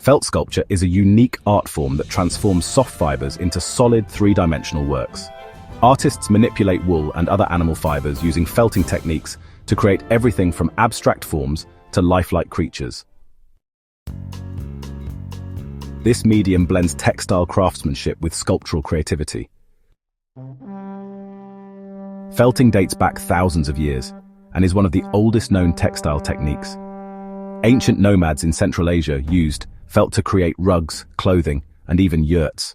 Felt sculpture is a unique art form that transforms soft fibers into solid three-dimensional works. Artists manipulate wool and other animal fibers using felting techniques to create everything from abstract forms to lifelike creatures. This medium blends textile craftsmanship with sculptural creativity. Felting dates back thousands of years and is one of the oldest known textile techniques. Ancient nomads in Central Asia used felt to create rugs, clothing, and even yurts.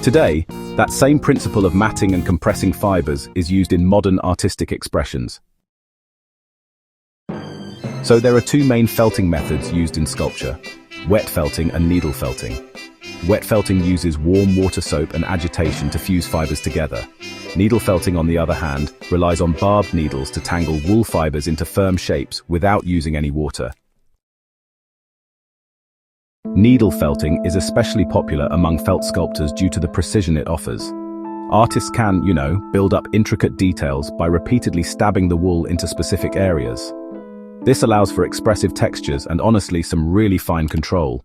Today, that same principle of matting and compressing fibers is used in modern artistic expressions. So there are two main felting methods used in sculpture: wet felting and needle felting. Wet felting uses warm water soap and agitation to fuse fibers together. Needle felting, on the other hand, relies on barbed needles to tangle wool fibers into firm shapes without using any water. Needle felting is especially popular among felt sculptors due to the precision it offers. Artists can, build up intricate details by repeatedly stabbing the wool into specific areas. This allows for expressive textures and, honestly, some really fine control.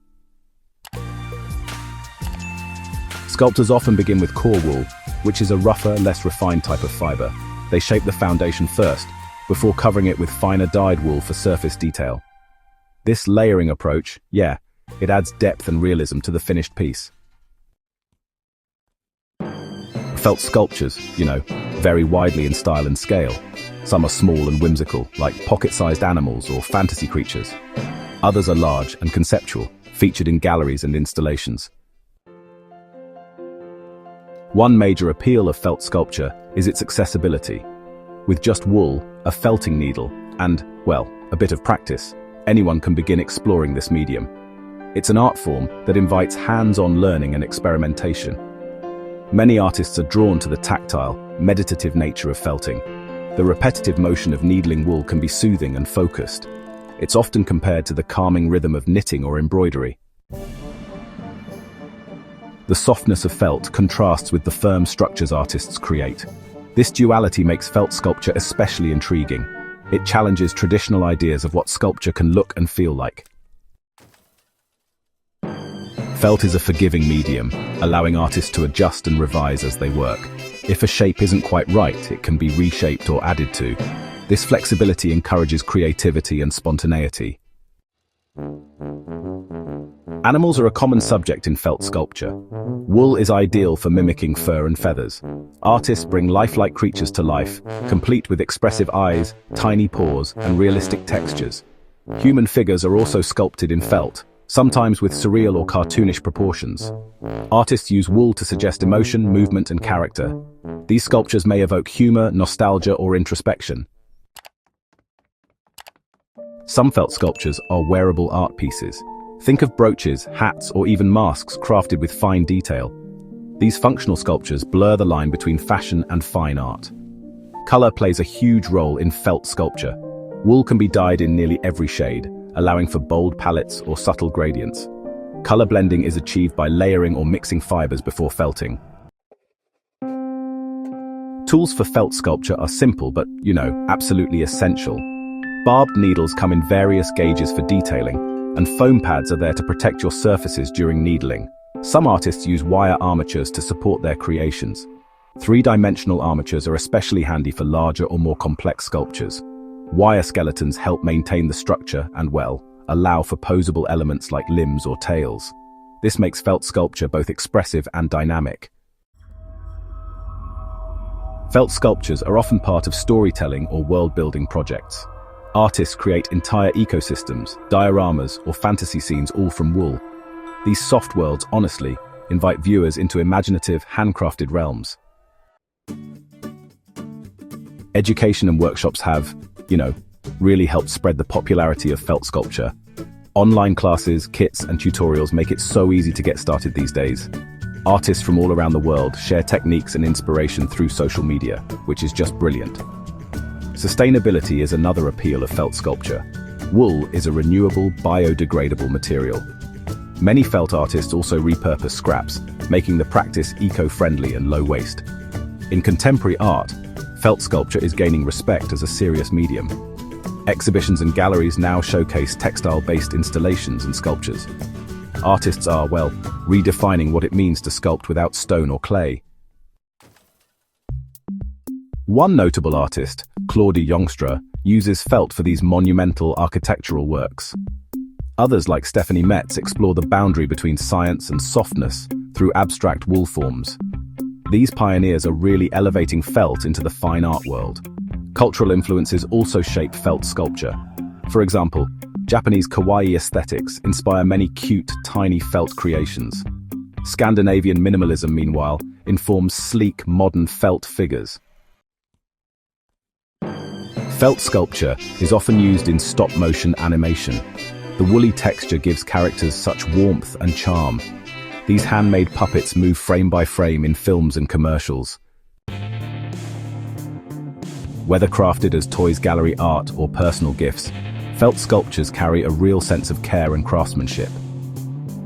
Sculptors often begin with core wool, which is a rougher, less refined type of fiber. They shape the foundation first, before covering it with finer dyed wool for surface detail. This layering approach, it adds depth and realism to the finished piece. Felt sculptures, vary widely in style and scale. Some are small and whimsical, like pocket-sized animals or fantasy creatures. Others are large and conceptual, featured in galleries and installations. One major appeal of felt sculpture is its accessibility. With just wool, a felting needle, and, a bit of practice, anyone can begin exploring this medium. It's an art form that invites hands-on learning and experimentation. Many artists are drawn to the tactile, meditative nature of felting. The repetitive motion of needling wool can be soothing and focused. It's often compared to the calming rhythm of knitting or embroidery. The softness of felt contrasts with the firm structures artists create. This duality makes felt sculpture especially intriguing. It challenges traditional ideas of what sculpture can look and feel like. Felt is a forgiving medium, allowing artists to adjust and revise as they work. If a shape isn't quite right, it can be reshaped or added to. This flexibility encourages creativity and spontaneity. Animals are a common subject in felt sculpture. Wool is ideal for mimicking fur and feathers. Artists bring lifelike creatures to life, complete with expressive eyes, tiny paws, and realistic textures. Human figures are also sculpted in felt, sometimes with surreal or cartoonish proportions. Artists use wool to suggest emotion, movement, and character. These sculptures may evoke humor, nostalgia, or introspection. Some felt sculptures are wearable art pieces. Think of brooches, hats, or even masks crafted with fine detail. These functional sculptures blur the line between fashion and fine art. Color plays a huge role in felt sculpture. Wool can be dyed in nearly every shade, allowing for bold palettes or subtle gradients. Color blending is achieved by layering or mixing fibers before felting. Tools for felt sculpture are simple but, absolutely essential. Barbed needles come in various gauges for detailing, and foam pads are there to protect your surfaces during needling. Some artists use wire armatures to support their creations. Three-dimensional armatures are especially handy for larger or more complex sculptures. Wire skeletons help maintain the structure and, allow for posable elements like limbs or tails. This makes felt sculpture both expressive and dynamic. Felt sculptures are often part of storytelling or world-building projects. Artists create entire ecosystems, dioramas, or fantasy scenes all from wool. These soft worlds, honestly, invite viewers into imaginative, handcrafted realms. Education and workshops have, really helped spread the popularity of felt sculpture. Online classes, kits, and tutorials make it so easy to get started these days. Artists from all around the world share techniques and inspiration through social media, which is just brilliant. Sustainability is another appeal of felt sculpture. Wool is a renewable, biodegradable material. Many felt artists also repurpose scraps, making the practice eco-friendly and low-waste. In contemporary art, felt sculpture is gaining respect as a serious medium. Exhibitions and galleries now showcase textile-based installations and sculptures. Artists are, well, redefining what it means to sculpt without stone or clay. One notable artist, Claudia Jongstra, uses felt for these monumental architectural works. Others, like Stephanie Metz, explore the boundary between science and softness through abstract wool forms. These pioneers are really elevating felt into the fine art world. Cultural influences also shape felt sculpture. For example, Japanese kawaii aesthetics inspire many cute, tiny felt creations. Scandinavian minimalism, meanwhile, informs sleek, modern felt figures. Felt sculpture is often used in stop-motion animation. The woolly texture gives characters such warmth and charm. These handmade puppets move frame by frame in films and commercials. Whether crafted as toys, gallery art, or personal gifts, felt sculptures carry a real sense of care and craftsmanship.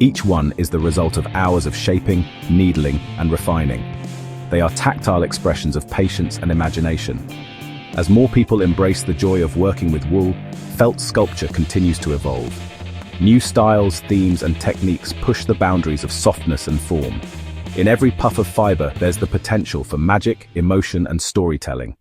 Each one is the result of hours of shaping, needling, and refining. They are tactile expressions of patience and imagination. As more people embrace the joy of working with wool, felt sculpture continues to evolve. New styles, themes, and techniques push the boundaries of softness and form. In every puff of fiber, there's the potential for magic, emotion, and storytelling.